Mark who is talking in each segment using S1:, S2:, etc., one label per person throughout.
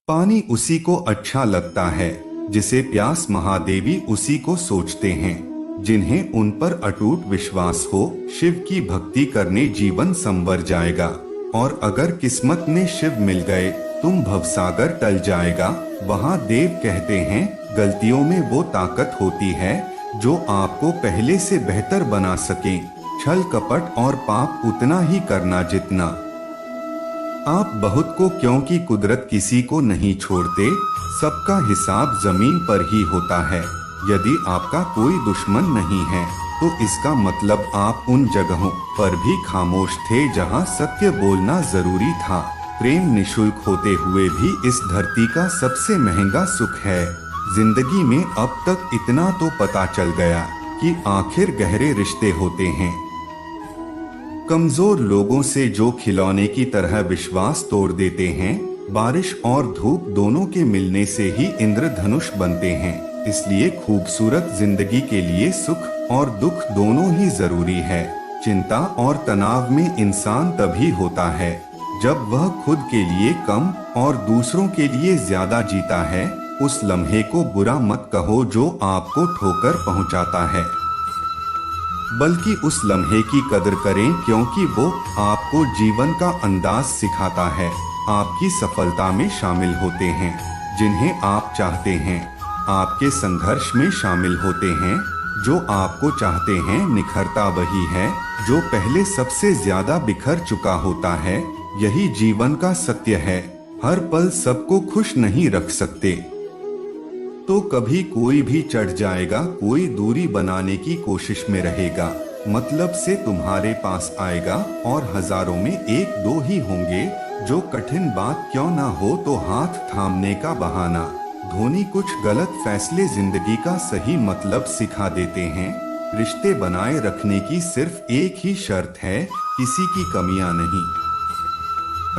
S1: पानी उसी को अच्छा लगता है जिसे प्यास, महादेवी उसी को सोचते हैं जिन्हें उन पर अटूट विश्वास हो। शिव की भक्ति करने जीवन संवर जाएगा, और अगर किस्मत में शिव मिल गए तुम भवसागर टल जाएगा। वहाँ देव कहते हैं गलतियों में वो ताकत होती है जो आपको पहले से बेहतर बना सके। छल कपट और पाप उतना ही करना जितना आप बहुत को, क्योंकि कुदरत किसी को नहीं छोड़ते। सबका हिसाब जमीन पर ही होता है। यदि आपका कोई दुश्मन नहीं है तो इसका मतलब आप उन जगहों पर भी खामोश थे जहां सत्य बोलना जरूरी था। प्रेम निशुल्क होते हुए भी इस धरती का सबसे महंगा सुख है। जिंदगी में अब तक इतना तो पता चल गया कि आखिर गहरे रिश्ते होते हैं कमजोर लोगों से जो खिलौने की तरह विश्वास तोड़ देते हैं। बारिश और धूप दोनों के मिलने से ही इंद्रधनुष बनते हैं। इसलिए खूबसूरत जिंदगी के लिए सुख और दुख दोनों ही जरूरी है। चिंता और तनाव में इंसान तभी होता है जब वह खुद के लिए कम और दूसरों के लिए ज्यादा जीता है। उस लम्हे को बुरा मत कहो जो आपको ठोकर पहुंचाता है, बल्कि उस लम्हे की कदर करें क्योंकि वो आपको जीवन का अंदाज सिखाता है। आपकी सफलता में शामिल होते हैं जिन्हें आप चाहते हैं, आपके संघर्ष में शामिल होते हैं जो आपको चाहते हैं। निखरता वही है जो पहले सबसे ज्यादा बिखर चुका होता है। यही जीवन का सत्य है। हर पल सबको खुश नहीं रख सकते, तो कभी कोई भी चढ़ जाएगा, कोई दूरी बनाने की कोशिश में रहेगा, मतलब से तुम्हारे पास आएगा, और हजारों में एक दो ही होंगे जो कठिन बात क्यों ना हो तो हाथ थामने का बहाना। धोनी कुछ गलत फैसले जिंदगी का सही मतलब सिखा देते हैं। रिश्ते बनाए रखने की सिर्फ एक ही शर्त है, किसी की कमियां नहीं।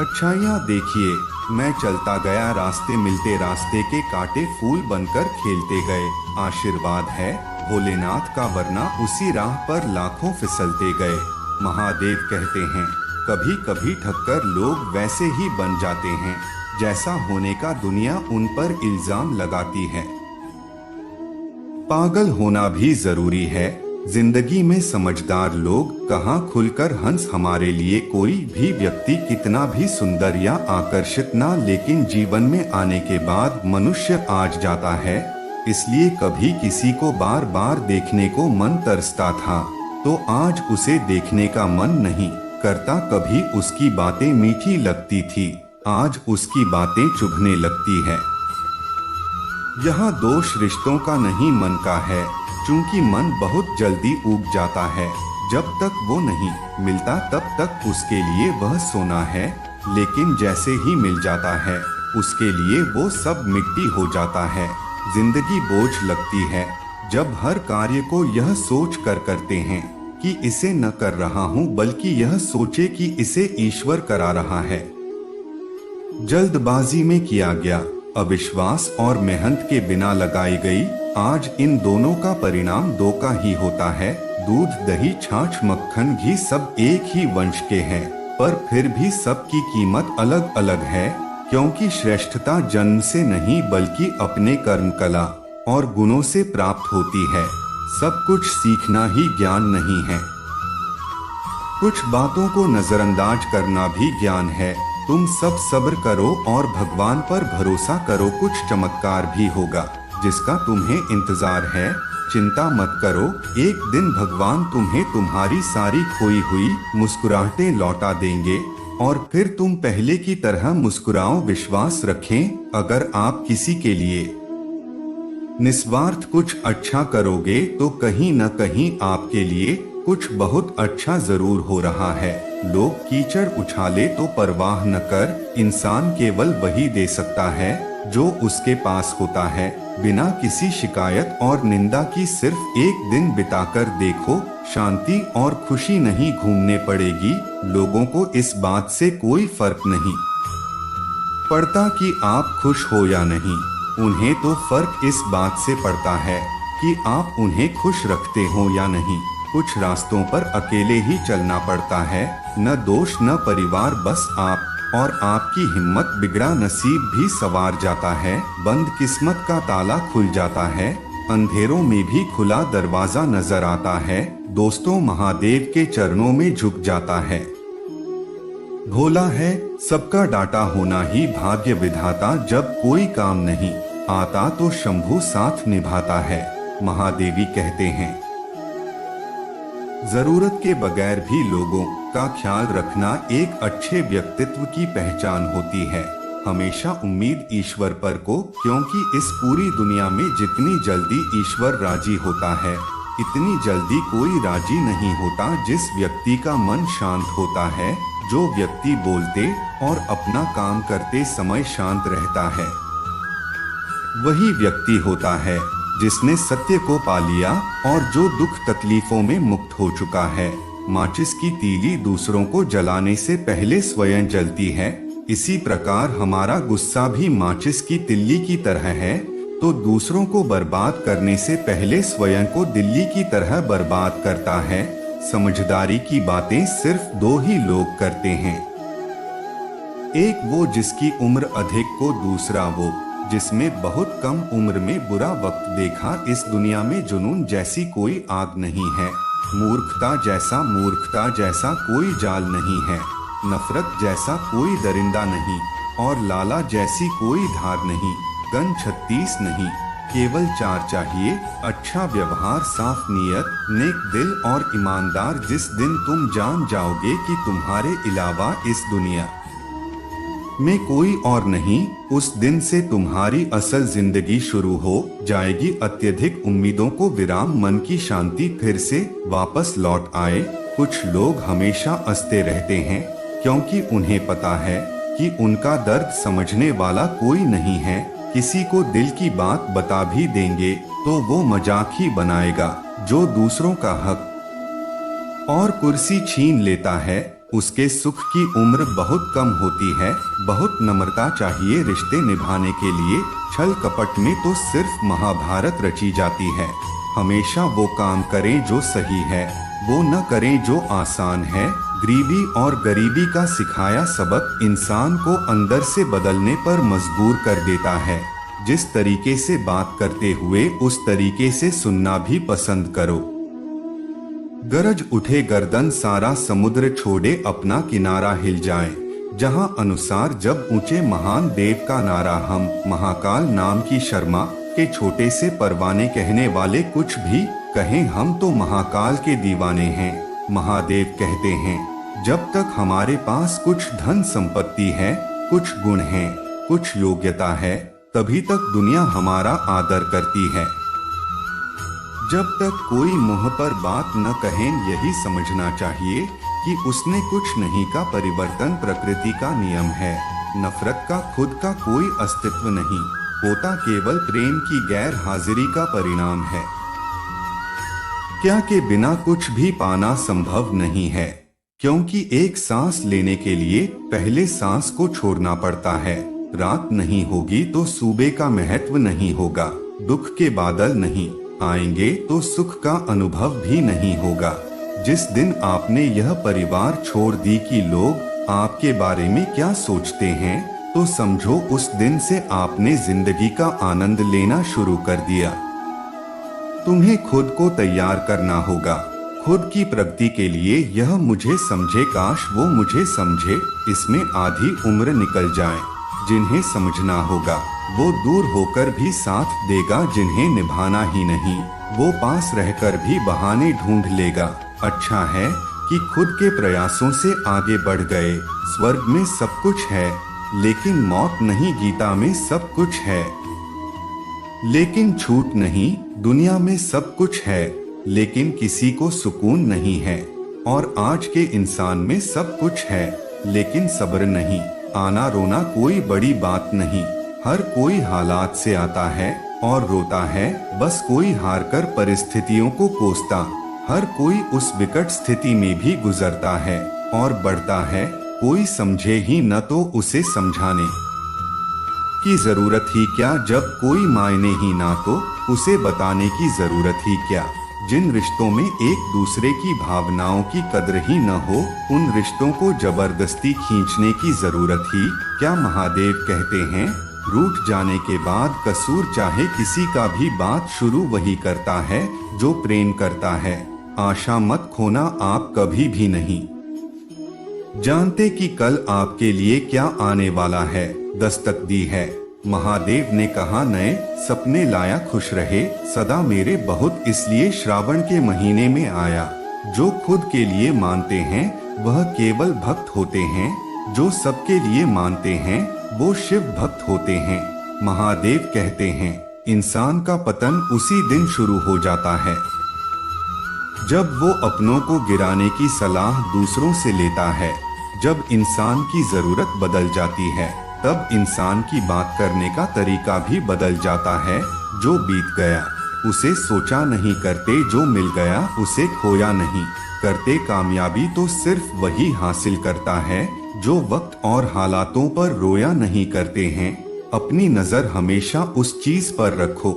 S1: अच्छाइयाँ देखिए, मैं चलता गया, रास्ते मिलते रास्ते के कांटे फूल बनकर खेलते गए। आशीर्वाद है भोलेनाथ का, वरना उसी राह पर लाखों फिसलते गए। महादेव कहते हैं कभी कभी ठक्कर लोग वैसे ही बन जाते हैं जैसा होने का दुनिया उन पर इल्जाम लगाती है। पागल होना भी जरूरी है जिंदगी में। समझदार लोग कहाँ खुलकर हंस हमारे लिए कोई भी व्यक्ति कितना भी सुंदर या आकर्षित ना, लेकिन जीवन में आने के बाद मनुष्य आज जाता है। इसलिए कभी किसी को बार बार देखने को मन तरसता था तो आज उसे देखने का मन नहीं करता। कभी उसकी बातें मीठी लगती थी, आज उसकी बातें चुभने लगती है। यहाँ दोष रिश्तों का नहीं मन का है, चूंकि मन बहुत जल्दी ऊब जाता है। जब तक वो नहीं मिलता तब तक उसके लिए वह सोना है, लेकिन जैसे ही मिल जाता है उसके लिए वो सब मिट्टी हो जाता है। जिंदगी बोझ लगती है जब हर कार्य को यह सोच कर करते हैं कि इसे न कर रहा हूँ, बल्कि यह सोचे कि इसे ईश्वर करा रहा है। जल्दबाजी में किया गया, अविश्वास और मेहनत के बिना लगाई गई आज इन दोनों का परिणाम दो का ही होता है। दूध, दही, छाछ, मक्खन, घी सब एक ही वंश के हैं, पर फिर भी सबकी कीमत अलग अलग है, क्योंकि श्रेष्ठता जन्म से नहीं बल्कि अपने कर्म, कला और गुणों से प्राप्त होती है। सब कुछ सीखना ही ज्ञान नहीं है। कुछ बातों को नजरअंदाज करना भी ज्ञान है। तुम सब सब्र करो और भगवान पर भरोसा करो, कुछ चमत्कार भी होगा जिसका तुम्हें इंतजार है। चिंता मत करो, एक दिन भगवान तुम्हें तुम्हारी सारी खोई हुई मुस्कुराहटें लौटा देंगे और फिर तुम पहले की तरह मुस्कुराओ। विश्वास रखें, अगर आप किसी के लिए निस्वार्थ कुछ अच्छा करोगे तो कहीं न कहीं आपके लिए कुछ बहुत अच्छा जरूर हो रहा है। लोग कीचड़ उछाले तो परवाह न कर, इंसान केवल वही दे सकता है जो उसके पास होता है। बिना किसी शिकायत और निंदा की सिर्फ एक दिन बिताकर देखो, शांति और खुशी नहीं घूमने पड़ेगी। लोगों को इस बात से कोई फर्क नहीं पड़ता कि आप खुश हो या नहीं, उन्हें तो फर्क इस बात से पड़ता है कि आप उन्हें खुश रखते हो या नहीं। कुछ रास्तों पर अकेले ही चलना पड़ता है, न दोस्त न परिवार, बस आप। और आपकी हिम्मत बिगड़ा नसीब भी संवार जाता है। बंद किस्मत का ताला खुल जाता है, अंधेरों में भी खुला दरवाजा नजर आता है। दोस्तों, महादेव के चरणों में झुक जाता है। भोला है, सबका डाटा होना ही भाग्य विधाता। जब कोई काम नहीं आता तो शंभू साथ निभाता है, महादेवी कहते हैं। जरूरत के बगैर भी लोगों का ख्याल रखना एक अच्छे व्यक्तित्व की पहचान होती है। हमेशा उम्मीद ईश्वर पर को, क्योंकि इस पूरी दुनिया में जितनी जल्दी ईश्वर राजी होता है, इतनी जल्दी कोई राजी नहीं होता। जिस व्यक्ति का मन शांत होता है, जो व्यक्ति बोलते और अपना काम करते समय शांत रहता है, वही व्यक्ति होता है जिसने सत्य को पा लिया और जो दुख तकलीफों में मुक्त हो चुका है। माचिस की तीली दूसरों को जलाने से पहले स्वयं जलती है। इसी प्रकार हमारा गुस्सा भी माचिस की तिल्ली की तरह है, तो दूसरों को बर्बाद करने से पहले स्वयं को दिल्ली की तरह बर्बाद करता है। समझदारी की बातें सिर्फ दो ही लोग करते हैं, एक वो जिसकी उम्र अधिक को, दूसरा वो जिसमें बहुत कम उम्र में बुरा वक्त देखा। इस दुनिया में जुनून जैसी कोई आग नहीं है, मूर्खता जैसा कोई जाल नहीं है, नफरत जैसा कोई दरिंदा नहीं और लाला जैसी कोई धार नहीं। गन 36 नहीं, केवल 4 चाहिए, अच्छा व्यवहार, साफ नीयत, नेक दिल और ईमानदार। जिस दिन तुम जान जाओगे कि तुम्हारे अलावा इस दुनिया में कोई और नहीं, उस दिन से तुम्हारी असल जिंदगी शुरू हो जाएगी। अत्यधिक उम्मीदों को विराम, मन की शांति फिर से वापस लौट आए। कुछ लोग हमेशा हंसते रहते हैं क्योंकि उन्हें पता है कि उनका दर्द समझने वाला कोई नहीं है। किसी को दिल की बात बता भी देंगे तो वो मजाक ही बनाएगा। जो दूसरों का हक और कुर्सी छीन लेता है, उसके सुख की उम्र बहुत कम होती है। बहुत नम्रता चाहिए रिश्ते निभाने के लिए, छल कपट में तो सिर्फ महाभारत रची जाती है। हमेशा वो काम करें जो सही है, वो न करें जो आसान है। गरीबी और गरीबी का सिखाया सबक इंसान को अंदर से बदलने पर मजबूर कर देता है। जिस तरीके से बात करते हुए उस तरीके से सुनना भी पसंद करो। गरज उठे गर्दन, सारा समुद्र छोड़े अपना किनारा हिल जाए। जहां अनुसार जब ऊंचे महान देव का नारा, हम महाकाल नाम की शर्मा के छोटे से परवाने। कहने वाले कुछ भी कहें, हम तो महाकाल के दीवाने हैं। महादेव कहते हैं, जब तक हमारे पास कुछ धन संपत्ति है, कुछ गुण है, कुछ योग्यता है, तभी तक दुनिया हमारा आदर करती है। जब तक कोई मुंह पर बात न कहें, यही समझना चाहिए कि उसने कुछ नहीं का। परिवर्तन प्रकृति का नियम है। नफरत का खुद का कोई अस्तित्व नहीं होता, केवल प्रेम की गैर हाजिरी का परिणाम है। क्या के बिना कुछ भी पाना संभव नहीं है, क्योंकि एक सांस लेने के लिए पहले सांस को छोड़ना पड़ता है। रात नहीं होगी तो सूबे का महत्व नहीं होगा। दुख के बादल नहीं आएंगे तो सुख का अनुभव भी नहीं होगा। जिस दिन आपने यह परिवार छोड़ दी कि लोग आपके बारे में क्या सोचते हैं, तो समझो उस दिन से आपने जिंदगी का आनंद लेना शुरू कर दिया। तुम्हें खुद को तैयार करना होगा, खुद की प्रगति के लिए। यह मुझे समझे, काश वो मुझे समझे। इसमें आधी उम्र निकल जाए। जिन्हें समझना होगा वो दूर होकर भी साथ देगा, जिन्हें निभाना ही नहीं वो पास रहकर भी बहाने ढूंढ लेगा। अच्छा है कि खुद के प्रयासों से आगे बढ़ गए। स्वर्ग में सब कुछ है लेकिन मौत नहीं, गीता में सब कुछ है लेकिन छूट नहीं। दुनिया में सब कुछ है लेकिन किसी को सुकून नहीं है। और आज के इंसान में सब कुछ है लेकिन सब्र नहीं। आना रोना कोई बड़ी बात नहीं, हर कोई हालात से आता है और रोता है। बस कोई हारकर परिस्थितियों को कोसता, हर कोई उस विकट स्थिति में भी गुजरता है और बढ़ता है। कोई समझे ही न तो उसे समझाने की जरूरत ही क्या, जब कोई मायने ही ना तो उसे बताने की जरूरत ही क्या। जिन रिश्तों में एक दूसरे की भावनाओं की कद्र ही न हो, उन रिश्तों को जबरदस्ती खींचने की जरूरत ही क्या। महादेव कहते हैं, रूठ जाने के बाद कसूर चाहे किसी का भी, बात शुरू वही करता है जो प्रेम करता है। आशा मत खोना, आप कभी भी नहीं जानते कि कल आपके लिए क्या आने वाला है। दस्तक दी है। महादेव ने कहा, नए सपने लाया, खुश रहे सदा मेरे बहुत, इसलिए श्रावण के महीने में आया। जो खुद के लिए मानते हैं वह केवल भक्त होते हैं, जो सबके लिए मानते हैं वो शिव भक्त होते हैं। महादेव कहते हैं, इंसान का पतन उसी दिन शुरू हो जाता है जब वो अपनों को गिराने की सलाह दूसरों से लेता है। जब इंसान की जरूरत बदल जाती है तब इंसान की बात करने का तरीका भी बदल जाता है। जो बीत गया उसे सोचा नहीं करते, जो मिल गया उसे खोया नहीं करते। कामयाबी तो सिर्फ वही हासिल करता है जो वक्त और हालातों पर रोया नहीं करते हैं। अपनी नजर हमेशा उस चीज पर रखो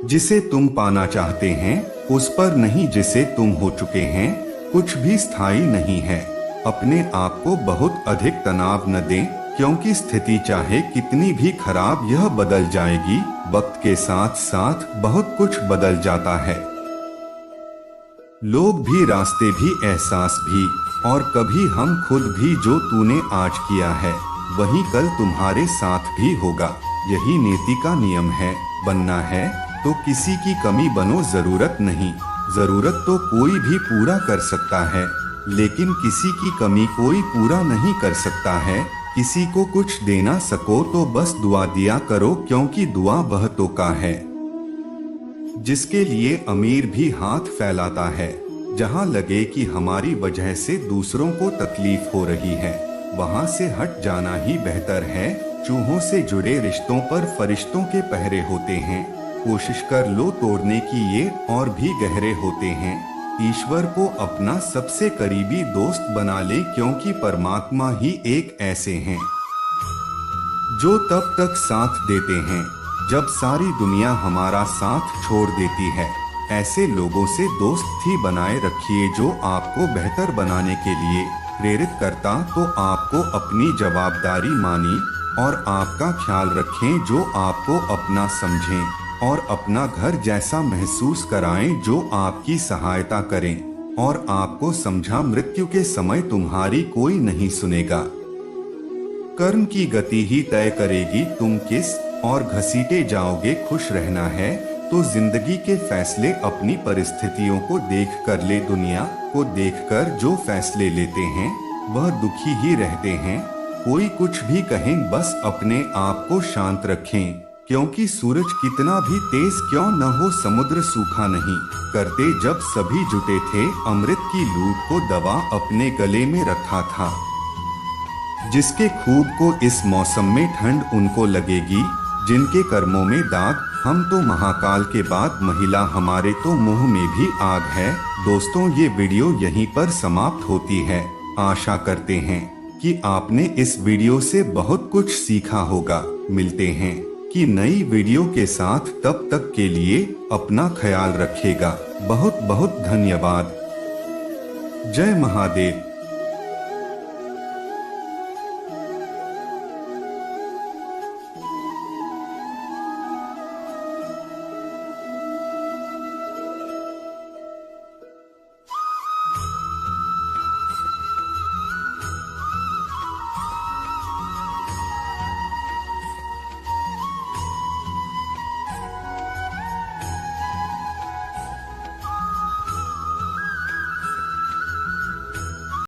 S1: जिसे तुम पाना चाहते हैं, उस पर नहीं जिसे तुम हो चुके हैं। कुछ भी स्थायी नहीं है। अपने आप को बहुत अधिक तनाव न दें, क्योंकि स्थिति चाहे कितनी भी खराब यह बदल जाएगी। वक्त के साथ साथ बहुत कुछ बदल जाता है, लोग भी, रास्ते भी, एहसास भी, और कभी हम खुद भी। जो तूने आज किया है वही कल तुम्हारे साथ भी होगा। यही नीति का नियम है। बनना है तो किसी की कमी बनो, जरूरत नहीं। जरूरत तो कोई भी पूरा कर सकता है, लेकिन किसी की कमी कोई पूरा नहीं कर सकता है। किसी को कुछ देना सको तो बस दुआ दिया करो, क्योंकि दुआ वह तो का है जिसके लिए अमीर भी हाथ फैलाता है। जहाँ लगे कि हमारी वजह से दूसरों को तकलीफ हो रही है, वहाँ से हट जाना ही बेहतर है। चूहों से जुड़े रिश्तों पर फरिश्तों के पहरे होते हैं। कोशिश कर लो तोड़ने की, ये और भी गहरे होते हैं। ईश्वर को अपना सबसे करीबी दोस्त बना ले, क्योंकि परमात्मा ही एक ऐसे हैं जो तब तक साथ देते हैं जब सारी दुनिया हमारा साथ छोड़ देती है। ऐसे लोगों से दोस्ती बनाए रखिए जो आपको बेहतर बनाने के लिए प्रेरित करता तो आपको अपनी जवाबदारी मानी, और आपका ख्याल रखें जो आपको अपना समझें और अपना घर जैसा महसूस कराएं, जो आपकी सहायता करें और आपको समझा। मृत्यु के समय तुम्हारी कोई नहीं सुनेगा। कर्म की गति ही तय करेगी तुम किस और घसीटे जाओगे। खुश रहना है तो जिंदगी के फैसले अपनी परिस्थितियों को देख कर ले। दुनिया को देखकर जो फैसले लेते हैं वह दुखी ही रहते हैं। कोई कुछ भी कहें, बस अपने आप को शांत रखें, क्योंकि सूरज कितना भी तेज क्यों न हो, समुद्र सूखा नहीं करते। जब सभी जुटे थे, अमृत की लूट को दबा अपने गले में रखा था। जिसके खूब को इस मौसम में ठंड उनको लगेगी, जिनके कर्मों में दाग। हम तो महाकाल के बाद महिला, हमारे तो मुंह में भी आग है। दोस्तों, ये वीडियो यहीं पर समाप्त होती है। आशा करते हैं कि आपने इस वीडियो से बहुत कुछ सीखा होगा। मिलते हैं कि नई वीडियो के साथ, तब तक के लिए अपना ख्याल रखिएगा। बहुत बहुत धन्यवाद। जय महादेव।